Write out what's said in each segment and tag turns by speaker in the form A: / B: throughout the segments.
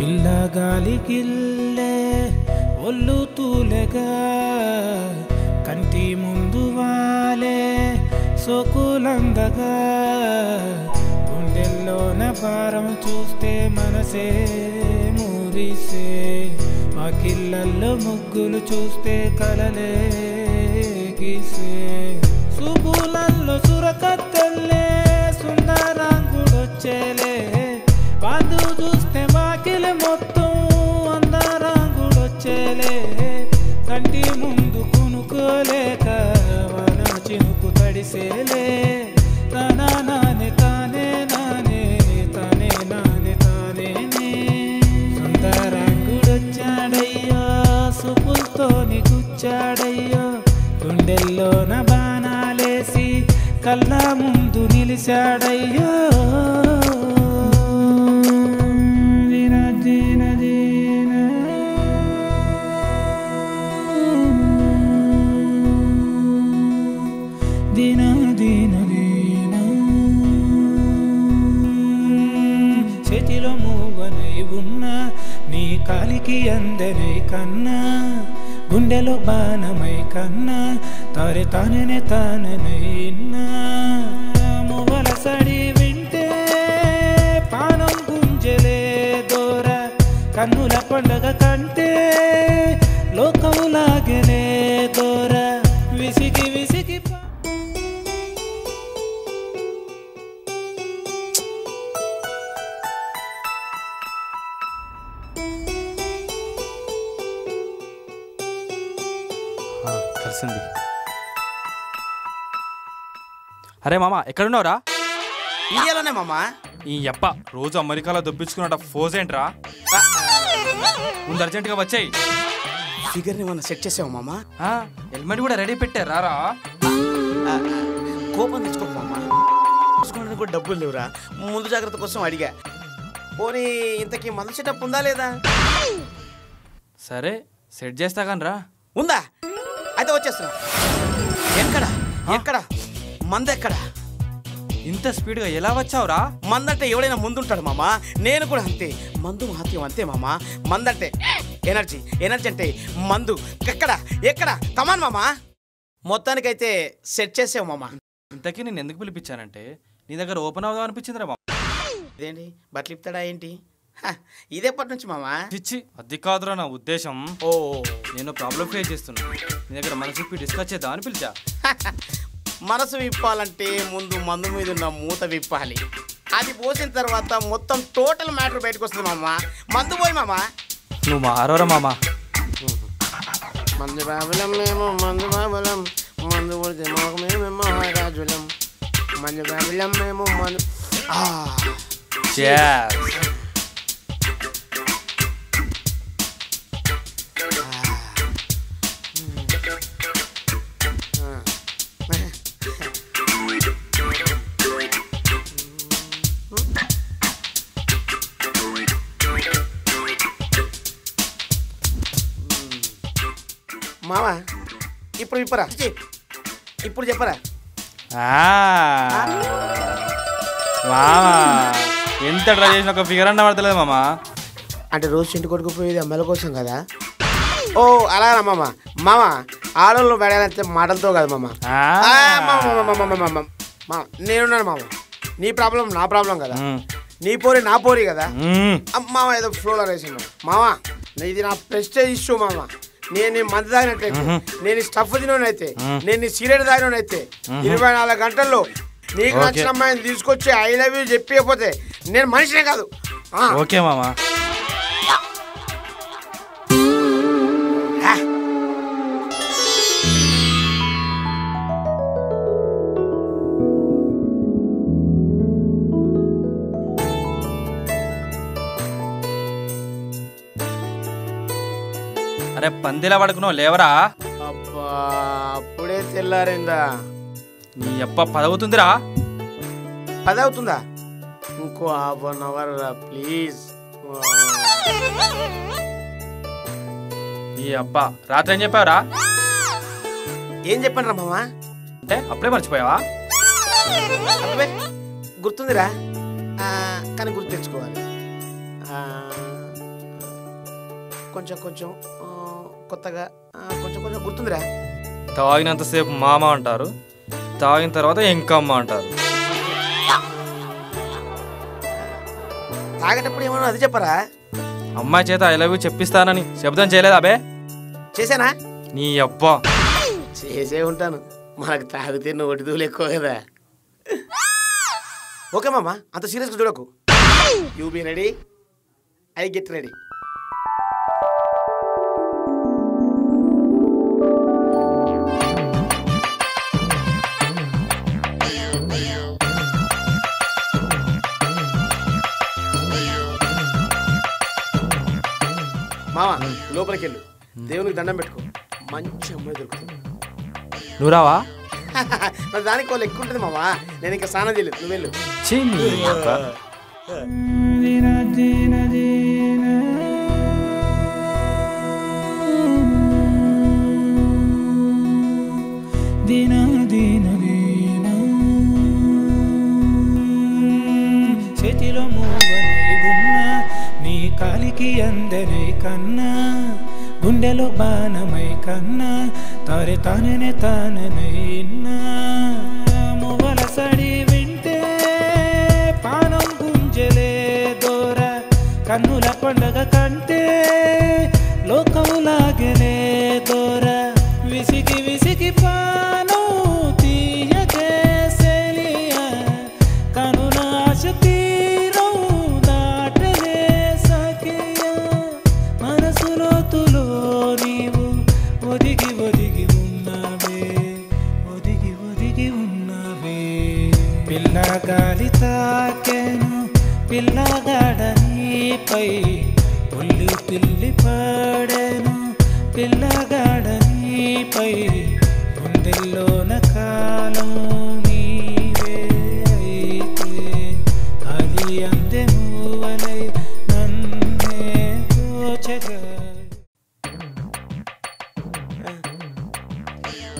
A: పిల్లగాలికిల్లే ఒళ్ళు తూలెగా కంటి ముందు వాలే సోకులందగా గుండెల్లోన భారం చూస్తే మనసే మురిసే వాకిళ్ళల్లో ముగ్గులు చూస్తే కలలే గీసే సుబులల్లో సురకత్తెల్లే సుందరాంగుడొచ్చేలే పాదు చూస్తే వాకిలి మొత్తం అందరాంగుడొచ్చేలే కంటి ముందు కొనుక్కోలేక వన చినుకు తడిసేలే తానా నానే తానే నానే తానే నానే తానేనే సుందరాంగుడొచ్చాడయ్యో సుపులతోని గుచ్చాడయ్యో గుండెల్లోన బాణాలేసి కళ్ళ ముందు నిలిచాడయ్యో చేతిలో మూవనై ఉన్నా నీ కాలికి అందనై కన్నా గుండెలో బాణమై కన్నా తారే తాననే తాననైనా మువ్వల సడి వింటే పానం గుంజలే దూర కన్నుల పండగ కంటే లోకం లాగలే దూర విసిగి విసిగి
B: కలిసింది. అరే మామ ఎక్కడున్నావురా?
C: ఇండియాలోనే మామా.
B: ఈ అప్ప రోజు అమెరికాలో దొప్పించుకున్న ఫోజ్ ఏంట్రా? ముందు అర్జెంటుగా వచ్చాయి.
C: ఫిగర్ని మనం సెట్ చేసావు మామా.
B: హెల్మెట్ కూడా రెడీ పెట్టారా?
C: కోపం తెచ్చుకోకు మామా. చూసుకోవడానికి కూడా డబ్బులు లేవురా. ముందు జాగ్రత్త కోసం అడిగా. పోనీ ఇంతకీ మందు సెటప్ ఉందా లేదా?
B: సరే సెట్ చేస్తా కానీ రా.
C: ఉందా? అయితే వచ్చేస్తున్నా. ఎక్కడ ఎక్కడ మందెక్కడ?
B: ఇంత స్పీడ్గా ఎలా వచ్చావురా?
C: మందంటే ఎవడైనా ముందుంటాడు మామా. నేను కూడా అంతే. మందు మహత్యం అంతే మామా. మందంటే ఎనర్జీ, ఎనర్జీ అంటే మందు. ఎక్కడ ఎక్కడ కమాన్ మామా. మొత్తానికైతే సెట్ చేసావు మామా.
B: ఇంతకీ నేను ఎందుకు పిలిపించానంటే నీ దగ్గర ఓపెన్ అవుదాం అనిపించిందిరా మామ.
C: ఇదేంటి బట్టలు ఇప్పుతాడా ఏంటి? ఇదేపటి నుంచి మామా?
B: ఇచ్చి అది కాదురా నా ఉద్దేశం.
C: ఓ
B: నేను ప్రాబ్లం ఫేస్ చేస్తున్నా. నీ దగ్గర మనసు విప్పి డిస్కస్ చేద్దాం అని పిలిచా.
C: మనసు విప్పాలంటే ముందు మందు మీద ఉన్న మూత విప్పాలి. అది పోసిన తర్వాత మొత్తం టోటల్ మ్యాటర్ బయటకు వస్తుంది మామా. మందు పోయి మామా.
B: నువ్వు మారోరా మామ.
C: మందు బాబులం మేము మందు బాబులం, మందు కొడితే మేము మహారాజులం, మందు బాబులం మేము మందు. మామా ఇప్పుడు చెప్పరా, ఇప్పుడు చెప్పరా.
B: మామా ఎంత ట్రై చేసిన ఒక ఫిగర్ అన్న పడతలేదు మామ.
C: అంటే రోజు ఇంటి కొట్టుకుపోయేది అమ్మాయిల కోసం కదా. ఓ అలానా మామ. మామ ఆడోళ్ళు పడాలంటే మాటలతో కదా మామ. నేనున్నాను మామ. నీ ప్రాబ్లం నా ప్రాబ్లం కదా. నీ పోరి నా పోరి కదా మామ. ఏదో ఫ్లోలో వేసాను మామ. ఇది నా ప్రెస్టేజ్ ఇష్యూ మామ. నేను మందు తాగినట్టయితే, నేను స్టఫ్ తినోనైతే, నేను సిగరెట్ తాగినోనైతే 24 గంటల్లో నీకు నచ్చిన అమ్మాయిని తీసుకొచ్చి ఐ లవ్ యూ చెప్పకపోతే నేను మనిషినే కాదు.
B: ఓకే మామా. అరే పందిలా పడుకున్నావు లేవరా?
C: అబ్బా అప్పుడే తెల్లారిందా?
B: నీ అప్ప 10 అవుతుందిరా.
C: 10 అవుతుందా? ఇంకో ½ రా ప్లీజ్.
B: నీ అబ్బా రాత్రి ఏం చెప్పావురా?
C: ఏం చెప్పాను రా మామా?
B: అంటే అప్పుడే మర్చిపోయావా?
C: గుర్తుందిరా కానీ గుర్తు తెచ్చుకోవాలి. కొంచెం కొంచెం కొత్తగా కొంచెం కొంచెం గుర్తుందిరా.
B: తాగినంతసేపు మామ అంటారు, తాగిన తర్వాత ఎంకమ్మ అంటారు.
C: తాగేటప్పుడు ఏమన్నా అది చెప్పరా?
B: అమ్మాయి చేత ఐ లవ్ యూ చెప్పిస్తానని శబ్దం చేయలేదా అబే?
C: చేశానా?
B: నీ అబ్బా
C: చేసే ఉంటాను. మనకు తాగితే నోటి దూలు ఎక్కువ కదా. ఓకే మామ, అంత సీరియస్గా చూడకు. You be ready, I get ready. మామ లోపలికి వెళ్ళు, దేవునికి దండం పెట్టుకో, మంచి అమ్మాయి దొరుకుతుంది.
B: నువ్వు రావా?
C: మరి దానికి వాళ్ళు ఎక్కువ ఉంటుంది మామ. నేను ఇంకా స్నానం చేయలేదు, నువ్వు వెళ్ళు.
A: చేతిలో మూవనై ఉన్న నీ కాలికి అందనై కన్నా, గుండెలో బాణమై కన్నా, తారే తాననే తాననైనా. మువ్వల సడి వింటే పానం గుంజలే దూర, కన్నుల పండగ కంటే లోకములాగనే దూర. విసిగి విసిగి పానం తీయకే సెలియా, కనుల ఆశ తీరం దాటలే సఖియా. మనసులోతులో నీవు ఒదిగి ఒదిగి ఉన్నావే, ఒదిగి ఒదిగి ఉన్నావే. పిల్లగాలి తాకెను పిల్లగాడ నీపై, ఒళ్ళు పిల్లి పడెను పిల్లగాడ నీపై. గుండెల్లోన కాలం నీవే అయితే, అది అందే మూవలై నన్నే దోచగా.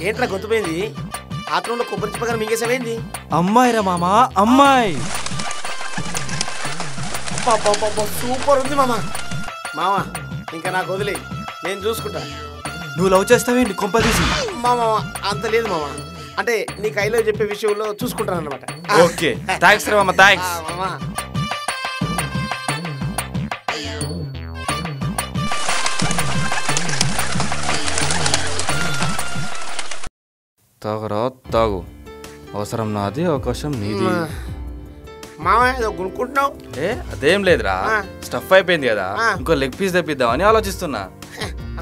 C: ఏంట్రా గొంతుపోయింది? ఆత్రంలో కొబ్బరి చిప్పగా మింగేసావేంది?
B: అమ్మాయి రా మామ, అమ్మాయి.
C: సూపర్ ఉంది మామ. మామ ఇంకా నాకు వదిలే, నేను చూసుకుంటా.
B: నువ్వు లవ్ చేస్తావేంటి కొంపదీసి?
C: మామ అంత లేదు మామ, అంటే నీకు ఐలో చెప్పే విషయంలో చూసుకుంటాను అనమాట.
B: ఓకే, థ్యాంక్స్ రా మామ, థ్యాంక్స్.
C: మామ
B: తాగరా తాగు, అవసరం నాది, అవకాశం నీది.
C: మామ ఏదో కొనుక్కుంటున్నావు?
B: అదేం లేదురా, స్టఫ్ అయిపోయింది కదా, ఇంకో లెగ్ పీస్ తెప్పిద్దామని ఆలోచిస్తున్నా.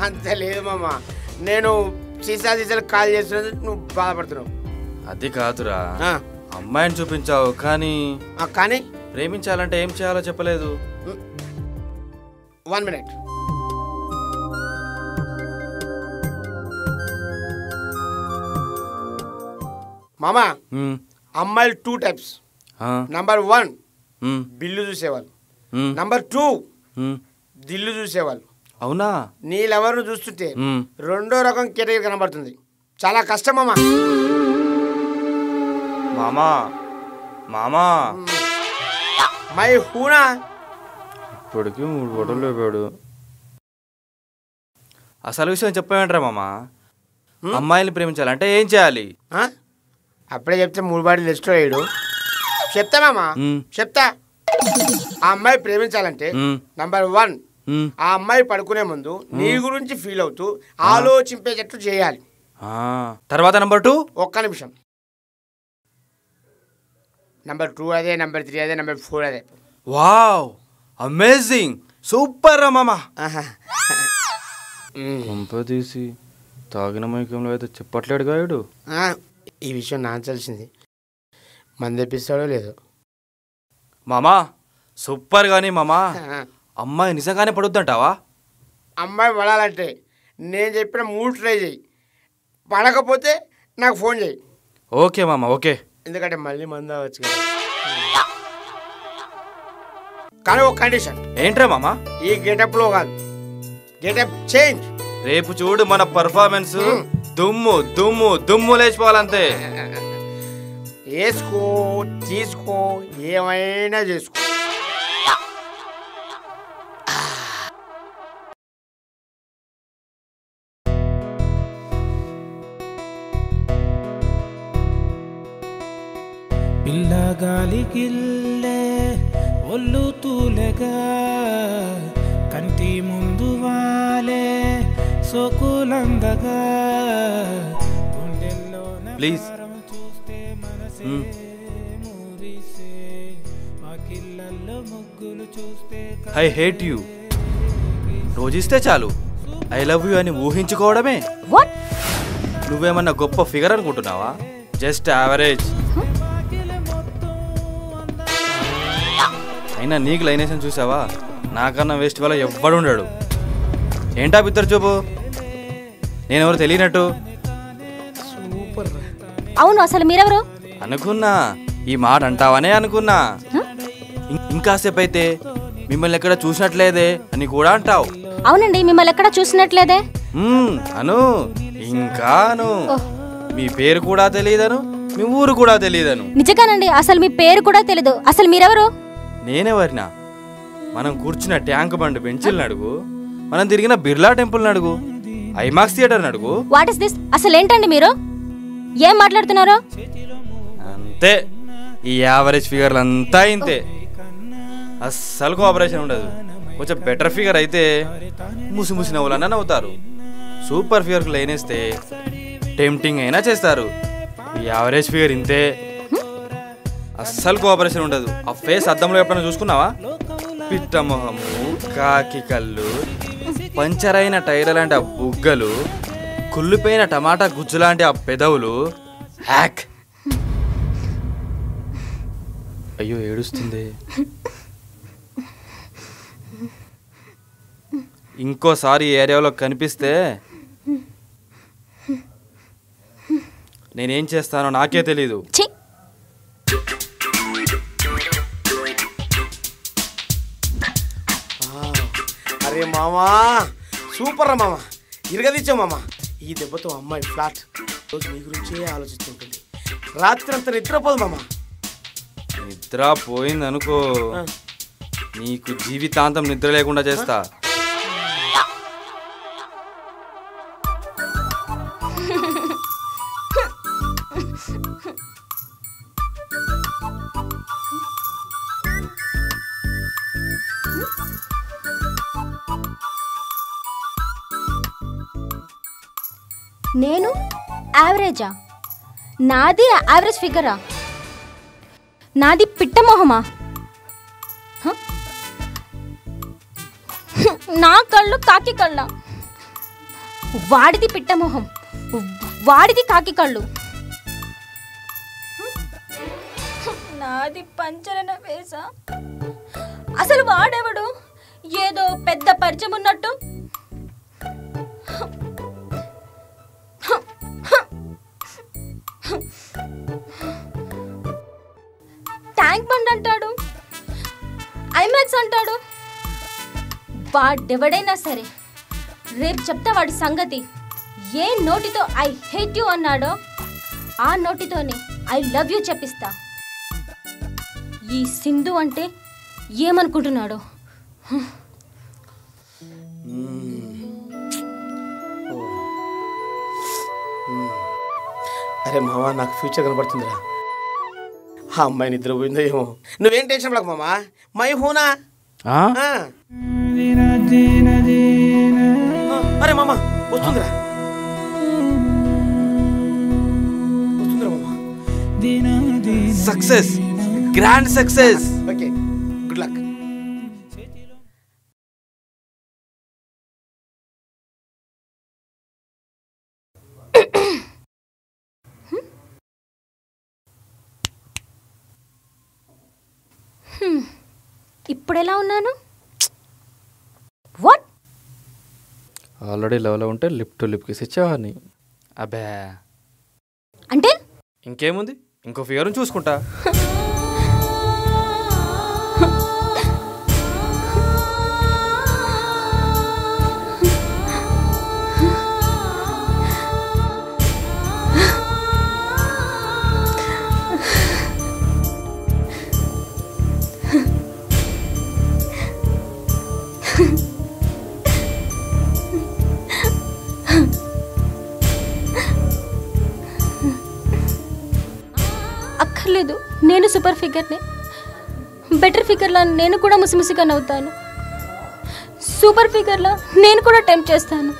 C: అంత లేదు మామ, నేను సీసాలు కాల్ చేస్తున్నది నువ్వు బాధపడుతున్నావు.
B: అది కాదురా, అమ్మాయిని చూపించావు కానీ
C: కానీ
B: ప్రేమించాలంటే ఏం చేయాలో చెప్పలేదు.
C: 1 minute. మామా అమ్మాయిలు 2 types. నంబర్ 1 బిల్లు చూసేవాళ్ళు, నంబర్ 2 దిల్లు చూసేవాళ్ళు.
B: అవునా?
C: నీళ్ళెవరిని చూస్తుంటే రెండో రకం కేటగిరీ కనబడుతుంది. చాలా కష్టం మామా.
B: మామా మామా
C: మై హూనా
B: ఇప్పటికి 3 బొటలు లేపాడు. అసలు విషయం చెప్పామంటారా మామా? అమ్మాయిని ప్రేమించాలంటే ఏం చేయాలి?
C: అప్పుడే చెప్తే 3 బాటిల్ ఎక్స్ట్రా అయ్యాడు. చెప్తా మామా, చెప్తా. ఆ అమ్మాయి ప్రేమించాలంటే నంబర్ 1 ఆ అమ్మాయి పడుకునే ముందు నీ గురించి ఫీల్ అవుతూ ఆలోచింపేటట్లు చేయాలి.
B: తర్వాత నంబర్ 2
C: ఒక్క నిమిషం. నంబర్ 2 అదే, నంబర్ 3 అదే, నంబర్ 4 అదే.
B: వావ్, అమేజింగ్, సూపర్ రా మామా. తీసి తాగిన మైకంలో అయితే చెప్పట్లేడు గాయడు.
C: ఈ విషయం నాకు తెలిసింది, మన తెప్పిస్తాడో లేదో.
B: మామా సూపర్ గానీ మామా, అమ్మాయి నిజంగానే పడుద్దంటావా?
C: అమ్మాయి పడాలంటే నేను చెప్పిన 3 ట్రై చేయి, పడకపోతే నాకు ఫోన్ చేయి.
B: ఓకే మామా, ఓకే.
C: ఎందుకంటే మళ్ళీ మందు అవ్వచ్చు కదా. కానీ ఒక కండిషన్.
B: ఏంట్రా మామా? ఈ
C: గెటప్లో కాదు, గెటప్ చేంజ్.
B: రేపు చూడు మన పర్ఫార్మెన్స్ దుమ్ము దుమ్ము దుమ్ము లేచిపోవాలంతే.
C: వేసుకో, తీసుకో, ఏమైనా చేసుకో.
A: పిల్లగాలి గిల్లే ఒళ్ళు తూలెగా కంటి ముందు వాలే సోకులందగా గుండెల్లోన
B: ప్లీజ్
A: చూస్తే మనసే మురిసే వాకిళ్ళల్లో ముగ్గులు చూస్తే
B: ఐ హేట్ యూ రోజు చాలు ఐ లవ్ యూ అని ఊహించుకోవడమే.
D: వాట్?
B: నువ్వేమన్నా గొప్ప ఫిగర్ అనుకుంటున్నావా? Just average. అయినా నీకు లైనేషన్ చూసావా? నాకన్నా వేస్ట్ వల్ల ఎవ్వడు ఉండడు. ఏంటా పిత్తరు చూపు? నేనెవరు తెలియనట్టు?
C: సూపర్.
D: అవును, అసలు మీరెవరు?
B: అనుకున్నా ఈ మాట అంటావనే అనుకున్నా. ఇంకాసేపు అయితే మిమ్మల్ని ఎక్కడ చూసినట్లేదే అని కూడా అంటావు.
D: అవునండి, మిమ్మల్ని ఎక్కడ చూసినట్లేదే.
B: అను ఇంకా అను. మీ పేరు కూడా తెలియదను, మీ ఊరు కూడా తెలియదను.
D: నిజంగానండి, అసలు మీ పేరు కూడా తెలీదు. అసలు మీరెవరు?
B: నేనెవరినా? మనం కూర్చున్న ట్యాంక్ బండ్ బెంచిల్ని అడుగు, మనం తిరిగిన బిర్లా టెంపుల్ని అడుగు, ఐమాక్స్ థియేటర్ని అడుగు.
D: What is this? అసలు ఏంటండి మీరు? ఏం మాట్లాడుతున్నారు?
B: అంతే, ఈ యావరేజ్ ఫిగర్లు అంతా ఇంతే. అస్సలు కోఆపరేషన్ ఉండదు. కొంచెం బెటర్ ఫిగర్ అయితే ముసి ముసి నవ్వులన్నా నవ్వుతారు. సూపర్ ఫిగర్కి లైనేస్తే టెంప్టింగ్ అయినా చేస్తారు. ఈ యావరేజ్ ఫిగర్ ఇంతే, అస్సలు కోఆపరేషన్ ఉండదు. ఆ ఫేస్ అద్దంలో ఎప్పుడైనా చూసుకున్నావా? పిట్ట మొహము, కాకి కళ్ళు, పంచర్ అయిన టైర్ లాంటి ఆ బుగ్గలు, కుళ్ళిపోయిన టమాటా గుజ్జు లాంటి ఆ పెదవులు. హ్యాక్. అయ్యో ఏడుస్తుంది. ఇంకోసారి ఈ ఏరియాలో కనిపిస్తే నేనేం చేస్తానో నాకే తెలీదు.
C: అరే మామా, సూపర్ రా మామ, ఇరగదిచ్చావు మామ. ఈ దెబ్బతో అమ్మాయి ఫ్లాట్. రోజు నీ గురించే ఆలోచిస్తుంటుంది. రాత్రి అంతా నిద్రపోదు మామ.
B: నిద్ర పోయిందనుకో, నీకు జీవితాంతం నిద్ర లేకుండా చేస్తా.
D: నేను యావరేజా? నాది యావరేజ్ ఫిగరా? నాది పిట్టమొహమా? నా కళ్ళు కాకి కళ్ళ. వాడిది పిట్టమొహం, వాడిది కాకి కళ్ళు. నాది పంచరన వేసా. అసలు వాడెవడు? ఏదో పెద్ద పరిచయం ఉన్నట్టు. ట్యాంక్ బండ్ అంటాడు, ఐమాక్స్ అంటాడు. వాడెవడైనా సరే రేపు చెప్తా వాడి సంగతి. ఏ నోటితో ఐ హేట్ యూ అన్నాడో ఆ నోటితోనే ఐ లవ్ యూ చెప్పిస్తా. ఈ సింధు అంటే ఏమనుకుంటున్నాడో.
C: అరే మామ, నాకు ఫ్యూచర్ కనబడుతుందిరా. ఆ అమ్మాయి నిద్రపోయిందో ఏమో. నువ్వేం టెన్షన్ పడకు మామ, మై హూనా. అరే మామ, వస్తుందిరా వస్తుందిరా మామ.
B: Success, grand success.
C: Okay, good luck.
D: ఇప్పుడు ఎలా ఉన్నాను? వాట్?
B: ఆల్రెడీ లవ్లో ఉంటే లిప్ టు లిప్ కిస్ ఇచ్చేవాడిని. అబ్బే,
D: అంటే
B: ఇంకేముంది, ఇంకో ఫిగర్ని చూసుకుంటా.
D: అక్కర్లేదు, సూపర్ ఫిగర్ని. బెటర్ ఫిగర్లా నేను కూడా ముసిముసిగా నవ్వుతాను. సూపర్ ఫిగర్లా నేను కూడా టెంప్ట్ చేస్తాను.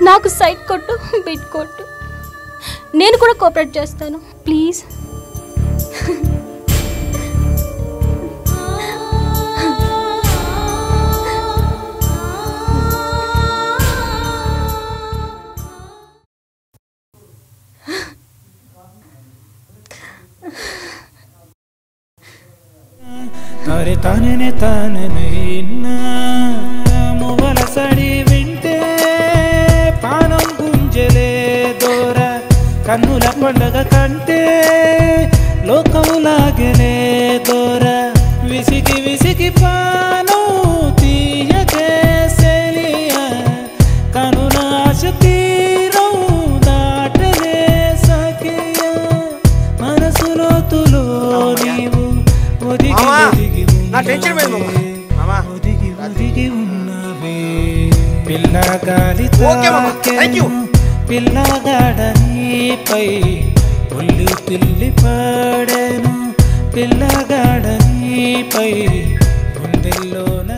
D: నాకు సైడ్ కొట్టు, బిట్ కొట్టు, నేను కూడా కోఆపరేట్ చేస్తాను ప్లీజ్.
A: తారే తానే తానే మువ్వల సడి వింటే పానం గుంజలే దూర, కన్నుల పండగ కంటే లోకములాగలే దూర, విసిగి విసిగి పానం తీయకే సెలియా, కనుల ఆశ తీరం దాటలే సఖియా, మనసులో తులో నీవు పిల్లగాలి పిల్లగాడనీపై ఒళ్ళు పిల్లి పాడను, పిల్లగాడనీపై గుండెల్లోన